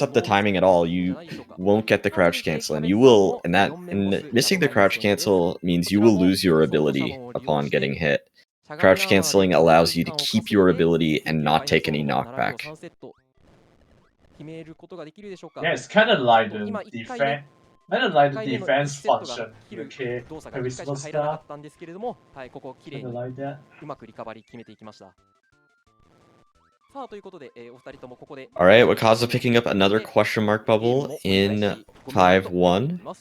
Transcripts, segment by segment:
up the timing at all, you won't get the crouch cancel, and you will, and missing the crouch cancel means you will lose your ability upon getting hit. Crouch canceling allows you to keep your ability and not take any knockback. Yeah, it's kind of like the defense. Kind of like the defense function. Okay, charisma stuff. Kind of like that. Alright, Wakaza picking up another question mark bubble in 5-1.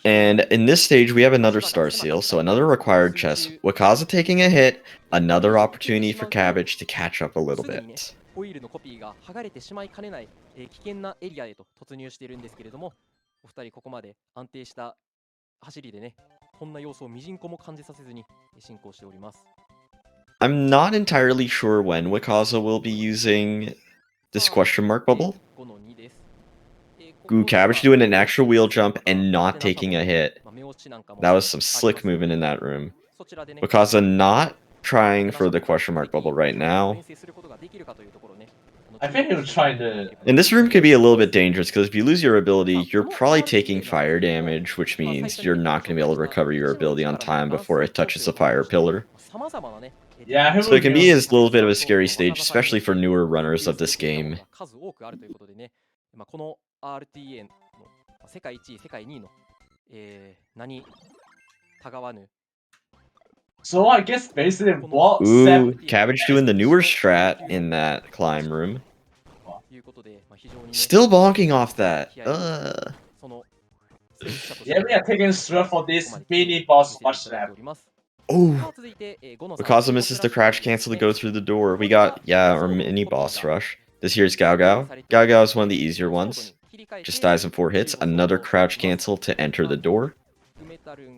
And in this stage, we have another star seal, so another required chest. Wakaza taking a hit, another opportunity for Cabbage to catch up a little bit. ホイールのコピーが剥がれてしまいかねない、危険なエリアへと突入しているんですけれども、お二人ここまで安定した走りでね、こんな要素をみじんこも感じさせずに進行しております。I'm not entirely sure when Wakaza will be using this question mark bubble. Ooh, Cabbage doing an extra wheel jump and not taking a hit. That was some slick movement in that room. Wakaza not trying for the question mark bubble right now. I think he was trying to... And this room could be a little bit dangerous, because if you lose your ability, you're probably taking fire damage, which means you're not going to be able to recover your ability on time before it touches a fire pillar. Yeah, so it can be a little bit of a scary stage, especially for newer runners of this game. RTA の世界1位、世界2位の、名にたがわぬ。So I guess basically what? Ooh, Cabbage doing the newer strat in that climb room. Still bonking off that. Yeah, we are taking strat for this mini boss rush lab. Oh, Wakaza misses the crouch cancel to go through the door. We got, our mini boss rush. This here's Gao Gao. Gao Gao is one of the easier ones. Just dies in 4 hits. Another crouch cancel to enter the door.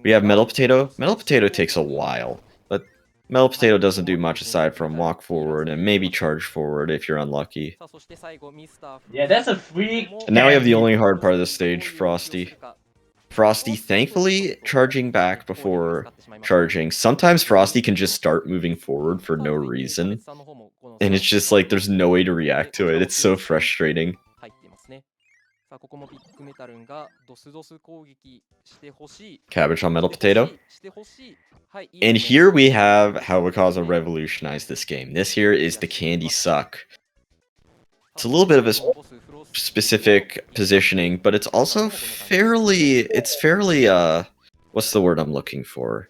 We have Metal Potato. Metal Potato takes a while, but Metal Potato doesn't do much aside from walk forward and maybe charge forward if you're unlucky. Yeah, that's a free... And now we have the only hard part of the stage, Frosty. Frosty, thankfully, charging back before charging. Sometimes Frosty can just start moving forward for no reason. And it's just like, there's no way to react to it. It's so frustrating. Cabbage on Metal Potato. And here we have how Wakaza revolutionized this game. This here is the Candy Suck. It's a little bit of a specific positioning, but it's also fairly, what's the word I'm looking for?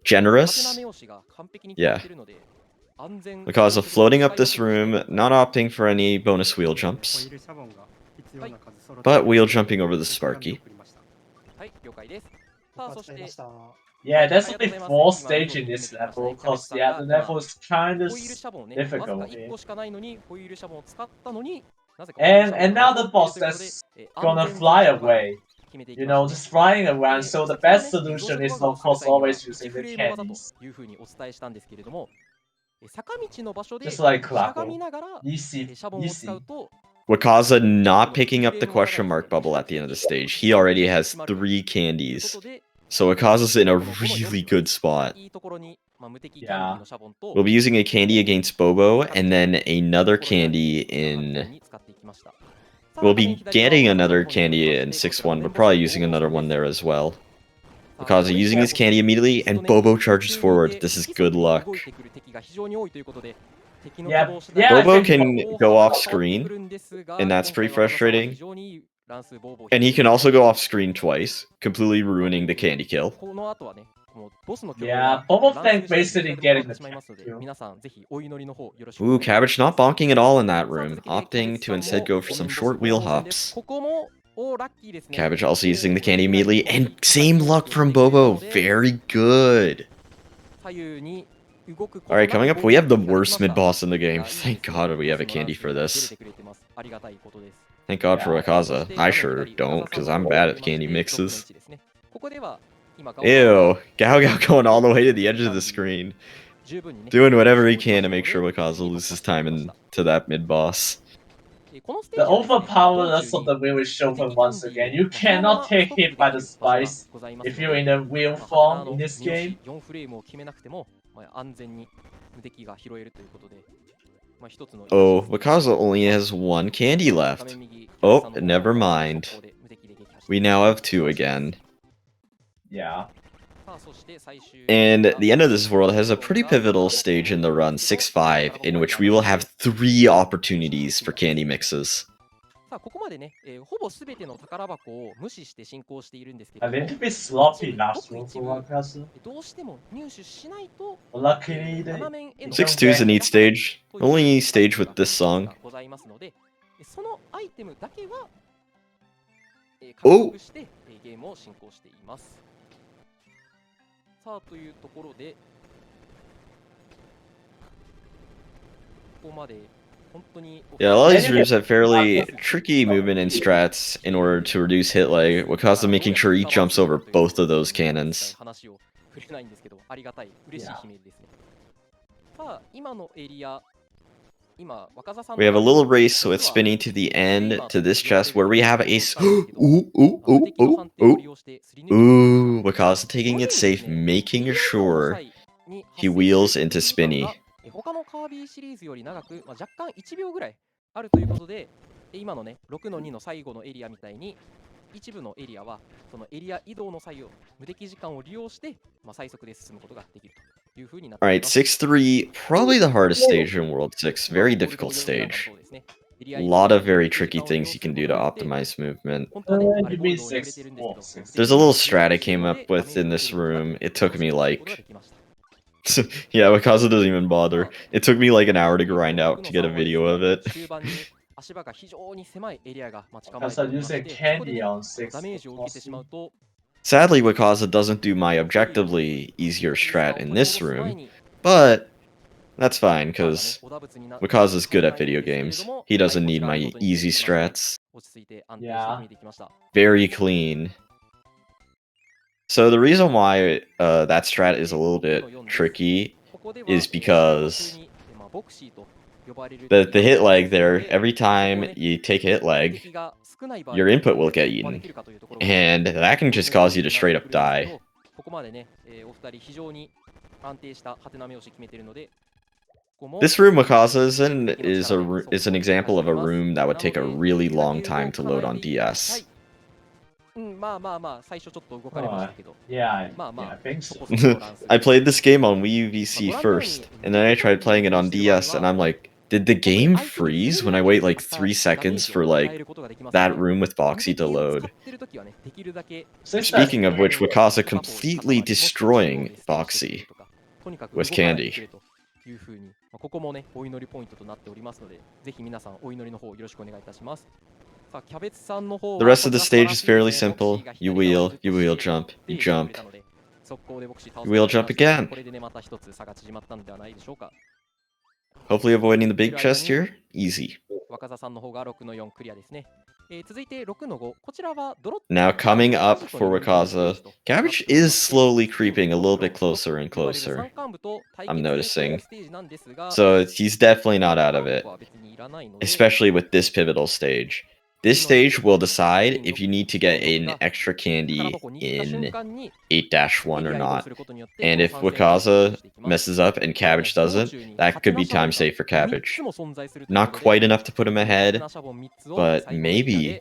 Generous? Yeah. Wakaza floating up this room, not opting for any bonus wheel jumps, but wheel jumping over the Sparky. Yeah, there's only 4 stages in this level, because the level is kind of difficult here. And another boss that's gonna fly away. You know, just flying around, so the best solution is of course always using the candies. Just like Clapple. Easy. Wakaza not picking up the question mark bubble at the end of the stage. He already has 3 candies. So Wakaza's in a really good spot. Yeah. We'll be using a candy against Bobo, and then another candy in... We'll be getting another candy in 6-1, but probably using another one there as well. Wakaza using his candy immediately, and Bobo charges forward. This is good luck. Yeah, Bobo can go off screen, and that's pretty frustrating. And he can also go off screen twice, completely ruining the candy kill. Yeah, Bobo Fang basically getting the kill. Ooh, Cabbage not bonking at all in that room, opting to instead go for some short wheel hops. Cabbage also using the candy immediately, and same luck from Bobo. Very good. Alright, coming up, we have the worst mid-boss in the game. Thank God we have a candy for this. Thank God for Wakaza. I sure don't, because I'm bad at candy mixes. Ew, Gao Gao going all the way to the edge of the screen. Doing whatever he can to make sure Wakaza loses time into that mid-boss. The overpowerness of the wheel is shown once again. You cannot take hit by the spice if you're in the wheel form in this game. 無敵が拾えるということで、まあ、一つの Oh, Wakaza only has one candy 画 left. 面右 Oh, キャベツさんの方 never は mind. 速攻で無敵で撃破して We now have two again. Yeah. さあそして最終 And the end of this world has a pretty pivotal stage in the run, 6-5, in which we will have 3 opportunities for candy mixes. さあここまでね、ほぼすべての宝箱を無視して進行しているんですけ A れども、 little bit sloppy ご last く room 一 for 部 Wakaza. どうしても入手しないと Luckily, they 7面への 6-2 is a neat stage. Only stage with this song. ございますので、そのアイテムだけは獲 Oh! 得してゲームを進行しています。さあというところで、ここまで本当に Yeah, a lot of these rooms have fairly tricky movement and strats in order to reduce hit lag. Wakaza making sure he jumps over both of those cannons. 話を触れないんですけど、ありがたい嬉しい悲鳴ですね。さあ今のエリア、今若狭さん We have a little race with spinning to the end to this chest where we have a ooh, ooh, ooh, ooh, ooh. Ooh, Wakaza taking it safe, making sure he wheels into Spinny. 他のカービィシリーズより長く、若干1秒ぐらいあるということで、今のね6-2の最後のエリアみたいに一部のエリアはそのエリア移動の際を無敵時間を利用して、最速で進むことができるというふうになっています。 Alright, 6-3, probably the hardest stage in World 6. Very difficult stage. A lot of very tricky things you can do to optimize movement. you mean 6 4, 6. There's a little strat I came up with in this room. It took me like... yeah, Wakaza doesn't even bother. It took me like an hour to grind out to get a video of it. 足場が非常に狭いエリアが待ち構えて Wakaza おりまして、 using そこで candy ね on 6. ダメージを受けてしまうと、 Sadly, Wakaza doesn't do my objectively easier strat in this room, but that's fine, because Wakaza's good at video games. He doesn't need my easy strats. 落ち着いて安定して決めていきました。 Very clean. So the reason why that strat is a little bit tricky is because the hit lag there, every time you take a hit lag, your input will get eaten. And that can just cause you to straight up die. ここまでね、お二人非常に安定したハテナ目押し決めているので、 This room Wakaza is in is an example of a room that would take a really long time to load on DS. まあ最初ちょっと動かれましたけど、 Yeah, まあ I think so. I played this game on Wii U VC first, and then I tried playing it on DS, and I'm like, did the game freeze when I wait like 3 seconds for like that room with Boxy to load? Speaking of which, Wakaza completely destroying Boxy with candy. いう風に、ここもねお祈りポイントとなっておりますので、ぜひ皆さんお祈りの方よろしくお願いいたします。さあキャベツさんの方は The rest of the stage is fairly simple. You wheel, jump, you jump. 速攻でボクシー倒 You wheel jump again. これでねまた一つ差が縮まったのではないでしょうか。 Hopefully avoiding the big chest here. Easy. 若狭さんの方が6-4クリアですね。続いて6-5、こちらはドロップ Now coming up for Wakaza, Cabbage is slowly creeping a little bit closer and closer. I'm noticing. So he's definitely not out of it, especially with this pivotal stage. This stage will decide if you need to get an extra candy in 8-1 or not. And if Wakaza messes up and Cabbage doesn't, that could be time safe for Cabbage. Not quite enough to put him ahead, but maybe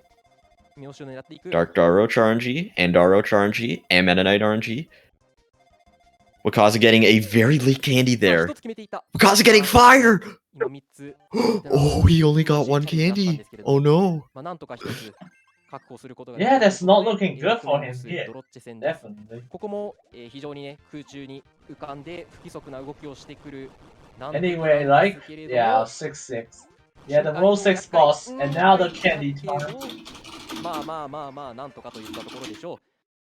Dark Daroch RNG and Daroch RNG and Meta Knight RNG. Wakaza getting a very late candy there. Wakaza getting fire! Oh, he only got 1 candy. Oh no. Yeah, that's not looking good for him here. Definitely. ここも非常にね空中に浮かんで不規則な動きをしてくる。 Anyway, like, yeah, 6-6. Yeah, the roll 6 boss, and now the candy time. まあなんとかといったところでしょ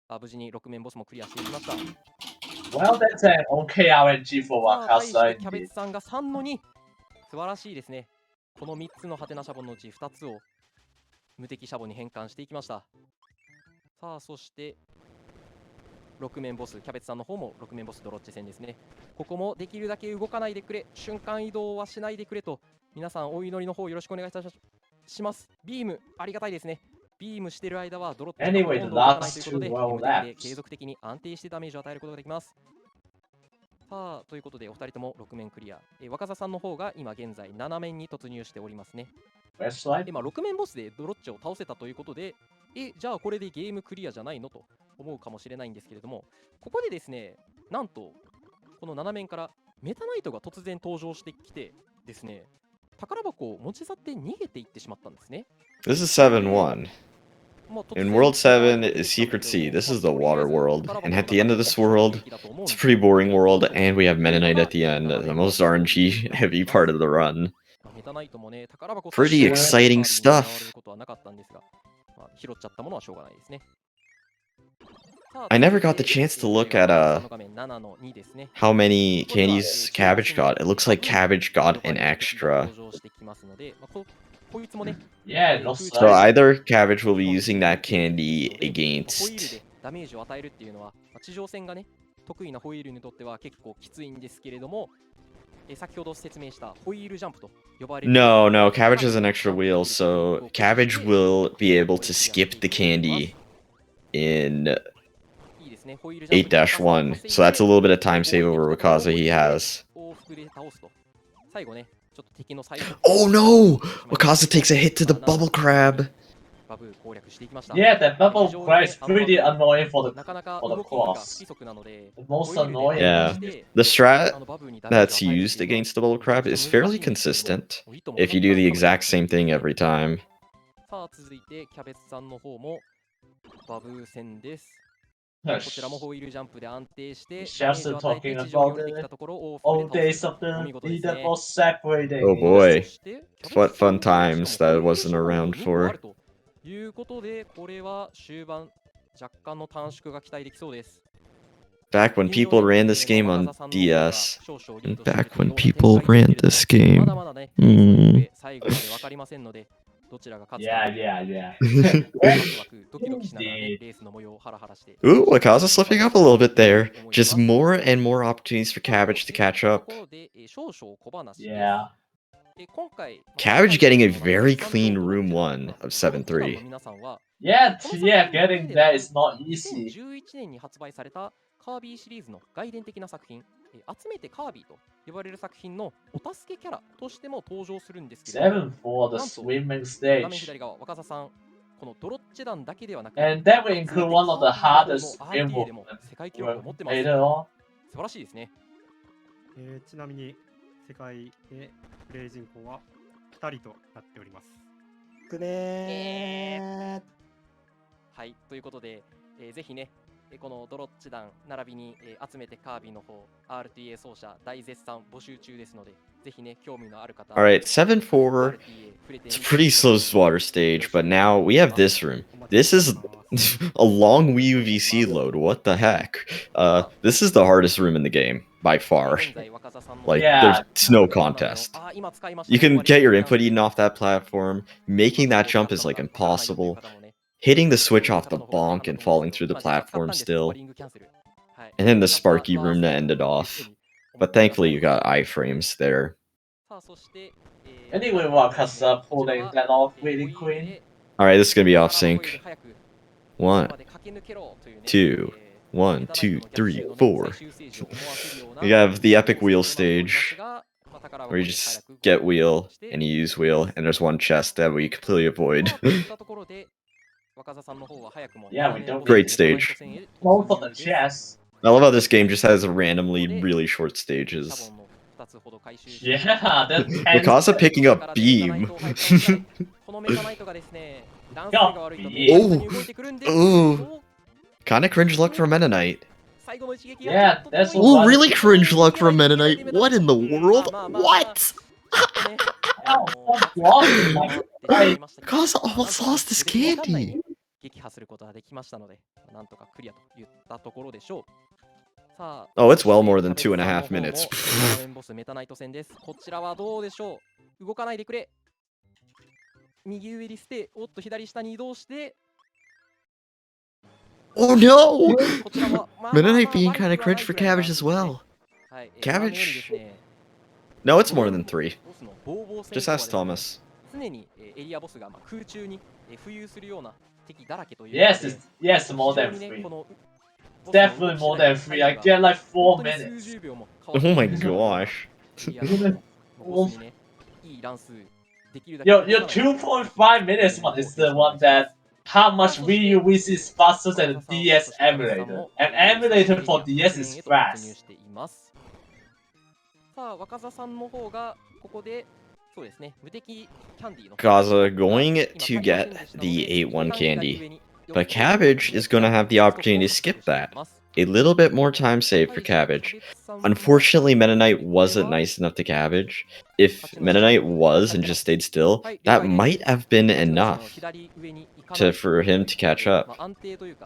う。無事に6面ボスもクリアしていきました。 Well, that's an okay RNG for 対して Wakaza キャベ indeed. ツさんが3-2。素晴らしいですね。この3つのハテナシャボンのうち2つを無敵シャボンに変換していきました。さあそして6面ボス、キャベツさんの方も6面ボスドロッチ戦ですね。ここもできるだけ動かないでくれ、瞬間移動はしないでくれと、皆さんお祈りの方よろしくお願いいたします。ビームありがたいですね。ビームしてる間はドロッチがほとんど動かないということで、無敵で継続的に安定してダメージを与えることができます。さあ、ということで、お二人とも6面クリア。若狭さんの方が今現在7面に突入しておりますね。6面ボスでドロッチを倒せたということで、じゃあこれでゲームクリアじゃないのと思うかもしれないんですけれども、ここでですね、なんと、この7面からメタナイトが突然登場してきてですね、宝箱を持ち去って逃げていってしまったんですね。This is 7-1. In World 7 is Secret Sea. This is the water world. And at the end of this world, it's a pretty boring world, and we have Mennonite at the end, the most RNG heavy part of the run. Pretty exciting stuff. I never got the chance to look at how many candies Cabbage got. It looks like Cabbage got an extra. Yeah, it looks So like. either Cabbage will be using that candy against ダメージを与えるっていうのは地上戦がね得意なホイールにとっては結構きついんですけれども、先ほど説明したホイールジャンプと呼ばれる No, Cabbage has an extra wheel, so Cabbage will be able to skip the candy in 8-1, so that's a little bit of time save over Wakaza he has. Oh no! Wakaza takes a hit to the bubble crab! Yeah, that bubble crab is pretty annoying for the boss. The most annoying. Yeah. The strat that's used against the bubble crab is fairly consistent if you do the exact same thing every time. さあ続いてキャベツさんの方もバブー戦です。 Yes. こちらもホイールジャンプで安定して Just talking about the old days of the leaderboard separating. Oh boy. What fun times that wasn't around for. ということでこれは終盤若干の短縮が期待できそうです。 Back when people ran this game on DS. And back when people ran this game. まだまだね、最後までわかりませんので、どちらが勝つか。Yeah. ドキドキしながらね、レースの模様をハラハラして。 Ooh, Wakaza slipping up a little bit there. Just more and more opportunities for Cabbage to catch up. Yeah. Cabbage getting a very clean room 1 of 7-3. Yeah, getting that is not easy. 2011年に発売されたカービィシリーズの外伝的な作品、集めてカービィと呼ばれる作品のお助けキャラとしても登場するんですけど、 7-4 the swimming 画面 stage. 左側、若狭さん、このドロッチ団だけではなく、 And that will include one of the hardest RTA でも世界記録を持ってます。 later on. 素晴らしいですね。ちなみに世界でプレイ人口は2人となっております。くねはい、ということで、ぜひね、このドロッチ団並びに、集めてカービィの方 RTA 奏者大絶賛募集中ですので、ぜひね、興味のある方。 Alright, 7-4. It's a pretty slow water stage, but now we have this room. This is a long Wii VC load. What the heck? This is the hardest room in the game, by far. Like, there's no contest. You can get your input eaten off that platform. Making that jump is like impossible. Hitting the switch off the bonk and falling through the platform still. And then the Sparky room to end it off. But thankfully you got iframes there. Anyway, Wakaza pulling that off really quick. Alright, this is gonna be off sync. 1, 2, 1, 2, 3, 4. We have the epic wheel stage, where you just get wheel and you use wheel, and there's one chest that we completely avoid. Yeah, we don't. Great stage. Go for the chest. I love how this game just has randomly really short stages. Yeah, that's Wakaza picking up beam. Oh, kind of cringe luck for a Mennonite. Yeah, that's Oh, really cringe luck for a Mennonite. What in the world? What? Wakaza almost lost this candy. 撃破することができましたので、なんとかクリアといったところでしょう。さあ、 Oh, it's well more than 2.5 minutes. ボスメタナイト戦です。こちらはどうでしょう。動かないでくれ。右上に捨て、おっと左下に移動して。 Oh no! Mennonite being kind of cringe for Cabbage as well. Cabbage? No, it's more than 3. Just ask Thomas. 常にエリアボスが空中に浮遊するような敵だらけという。 Yes, more than 3. definitely more than 3. I get like 4 本当に数 minutes. 十秒も Oh my gosh. エリアの残すにね、いい乱数できるだけ Your 動かない 2.5 minutes one is the one that how much Wii U VC is faster than DS emulator. An emulator for DS is 突入 fast. しています。さあ、若狭さんの方がここでそうですね、無敵キャンディーの Wakaza going to get the 8-1 candy, but Cabbage is going to have the opportunity to skip that. A little bit more time saved for Cabbage. Unfortunately, Meta Knight wasn't nice enough to Cabbage. If Meta Knight was and just stayed still, that might have been enough for him to catch up.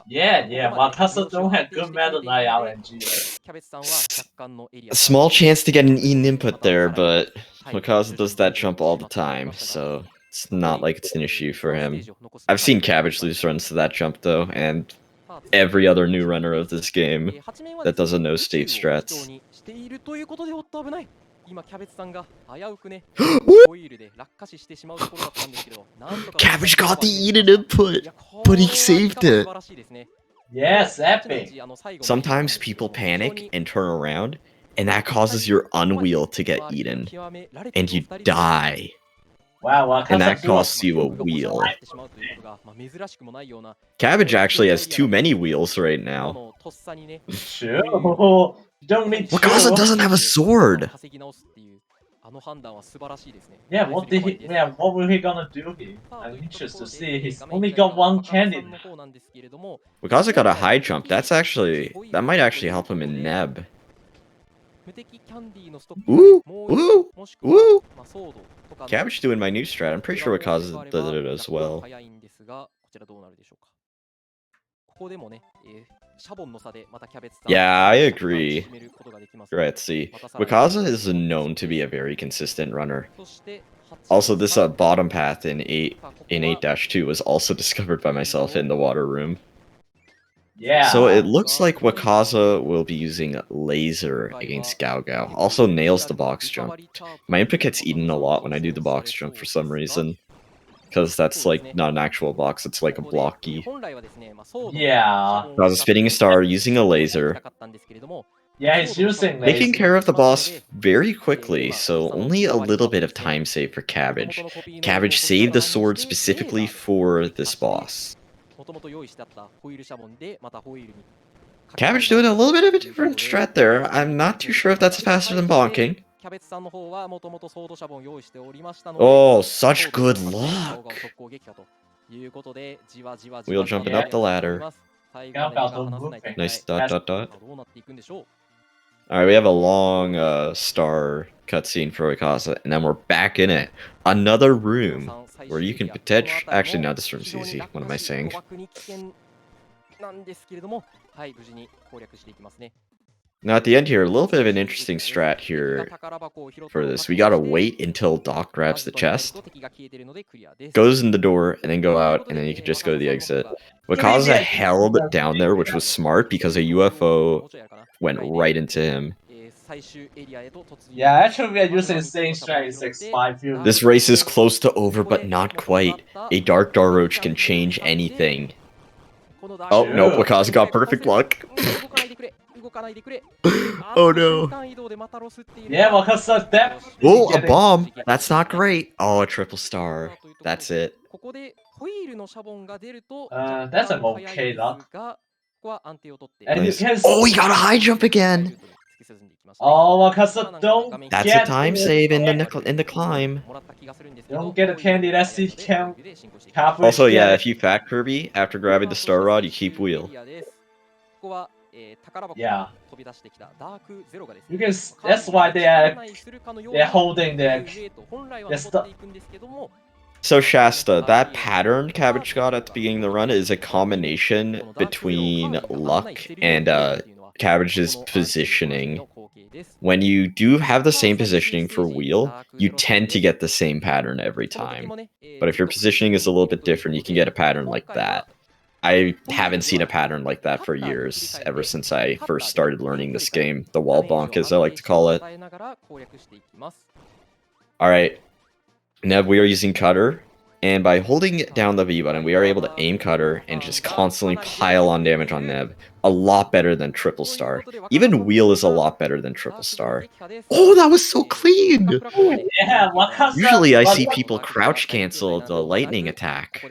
Yeah, Wakaza don't have good Meta Knight RNG. A small chance to get an Eden input there, but Wakaza does that jump all the time, so it's not like it's an issue for him. I've seen Cabbage lose runs to that jump though, and every other new runner of this game that doesn't know state strats. 今キャベツさんが危うくね What? ホイールで落下死してしまうところだったんですけど、なんとか Cabbage got the Eden input, but he saved it. 素晴らしいですね。 Yes, epic. Sometimes people panic and turn around, and that causes your unwheel to get eaten, and you die. Wow, And Wakaza that do a costs you a wheel. Cabbage actually has too many wheels right now. Sure. You don't need two. Wakaza doesn't have a sword. Yeah, what will he gonna do here? I'm interested to see. He's only got one candy. Wakaza got a high jump. That might actually help him in Neb. Ooh, ooh, ooh. Cabbage doing my new strat. I'm pretty sure Wakaza did it as well. Yeah, I agree. You're right, see. Wakaza is known to be a very consistent runner. Also, this bottom path in 8-2 was also discovered by myself in the water room. Yeah. So it looks like Wakaza will be using laser against Gao Gao. Also nails the box jump. My input gets eaten a lot when I do the box jump for some reason. Because that's like not an actual box, it's like a blocky. Yeah. Wakaza spinning a star using a laser. Yeah, he's using laser. Taking care of the boss very quickly, so only a little bit of time saved for Cabbage. Cabbage saved the sword specifically for this boss. Cabbage doing a little bit of a different strat there. I'm not too sure if that's faster than bonking. Oh, such good luck! Wheel jumping up the ladder. Nice dot dot dot. Alright, we have a long star cutscene for Wakaza, and then we're back in it. Another room where you can potentially... Actually, no, this room's easy. What am I saying? Now, at the end here, a little bit of an interesting strat here for this. We gotta wait until Doc grabs the chest, goes in the door, and then go out, and then you can just go to the exit. Wakaza held down there, which was smart, because a UFO went right into him. Yeah, actually we are using the same strat in 6-5. This race is close to over, but not quite. A Dark Daroach can change anything. Oh, no, Wakaza got perfect luck. Oh no. Yeah, Wakaza definitely. Oh, a bomb! That's not great. Oh, a triple star. That's it. That's an okay luck. And Nice. you can... Oh, he got a high jump again! Oh, Wakaza don't That's get a time it. save in the climb. Don't get a candy, let's see can Also, yeah, if you fat Kirby, after grabbing the star rod, you keep wheel. Yeah. You can... That's why they're holding their stuff. So Shasta, that pattern Cabbage got at the beginning of the run is a combination between luck and Cabbage's positioning. When you do have the same positioning for wheel, you tend to get the same pattern every time. But if your positioning is a little bit different, you can get a pattern like that. I haven't seen a pattern like that for years, ever since I first started learning this game. The wall bonk, as I like to call it. Alright. Neb, we are using Cutter, And by holding down the V button, we are able to aim cutter and just constantly pile on damage on Neb. A lot better than triple star. Even wheel is a lot better than triple star. Oh, that was so clean! Yeah, Wakaza. Usually I see people crouch cancel the lightning attack.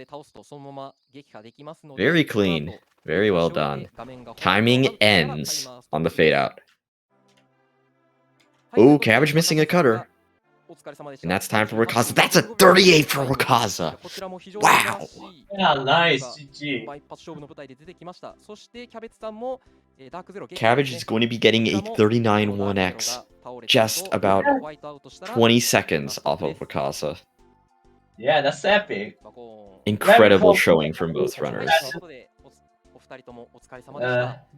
Very clean. Very well done. Timing ends on the fade out. Oh, Cabbage missing a cutter. And that's time for Wakaza. That's a 38 for Wakaza. Wow. Yeah, nice. GG. Cabbage is going to be getting a 39-1x just about 20 seconds off of Wakaza. Yeah, that's epic. Incredible showing from both runners.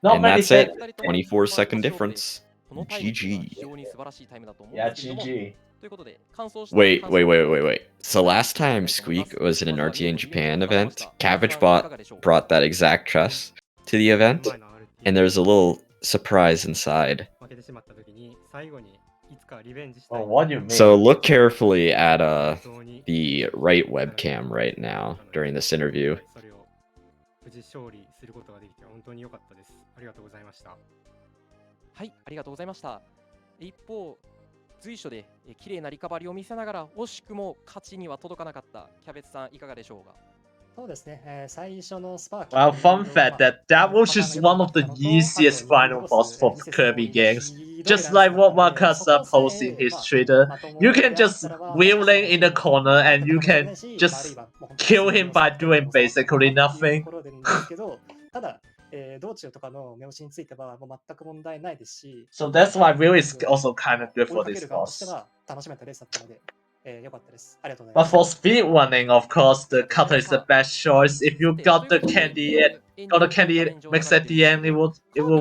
Not And many that's it. things. 24-second difference. GG. Yeah, GG. Wait. So last time Squeak was in an RTA in Japan event, Cabbage brought that exact chest to the event, and there's a little surprise inside. Oh, what do you mean? So look carefully at the right webcam right now during this interview. 無事勝利することができて本当に良かったです。ありがとうございました。はい、ありがとうございました。一方、随所で綺麗なリカバリーを見せながら惜しくも勝ちには届かなかったキャベツさんいかがでしょうか。そうですね、最初のスパーキ Well, fun fact that was just one of the easiest final boss for Kirby games. Just like what Wakaza posted in his Twitter, you can just wheeling in the corner and you can just kill him by doing basically nothing. ただ、道中とかの目押しについてはもう全く問題ないですし、 So that's why Will is also kind of good for 追いかけ this る側として boss. は楽しめたレースだったので、良かったです。ありがとうございま But す。 for speedrunning, of course, the cutter is the best choice. If you got the candy mix at the end, it will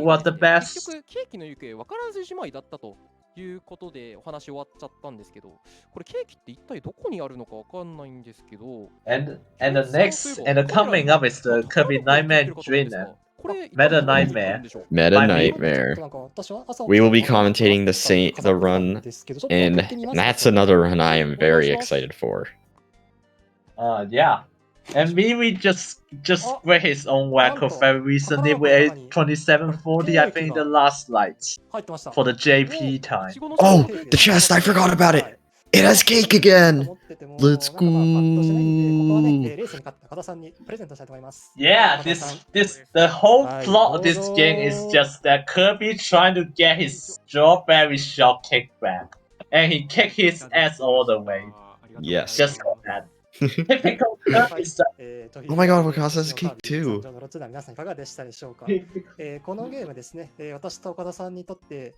work the best. 結局ケーキの行方分からずじまいだったということでお話終わっちゃったんですけど、これケーキって一体どこにあるのか分かんないんですけど。And the coming up is the Kirby Nightmare Dreamland. Meta Nightmare. We will be commentating the run, and that's another run I am very excited for. Yeah. And we just read his own record very recently with 2740, I think, the last light for the JP time. Oh, the chest! I forgot about it. It has cake again. Let's go. Yeah, the whole plot of this game is just that Kirby trying to get his strawberry shortcake back, and he kicked his ass all the way. Yes. Just like that. Typical Kirby stuff. Oh my god, Wakaza has cake too. 皆さんいかがでしたでしょうか。このゲームですね、私と岡田さんにとって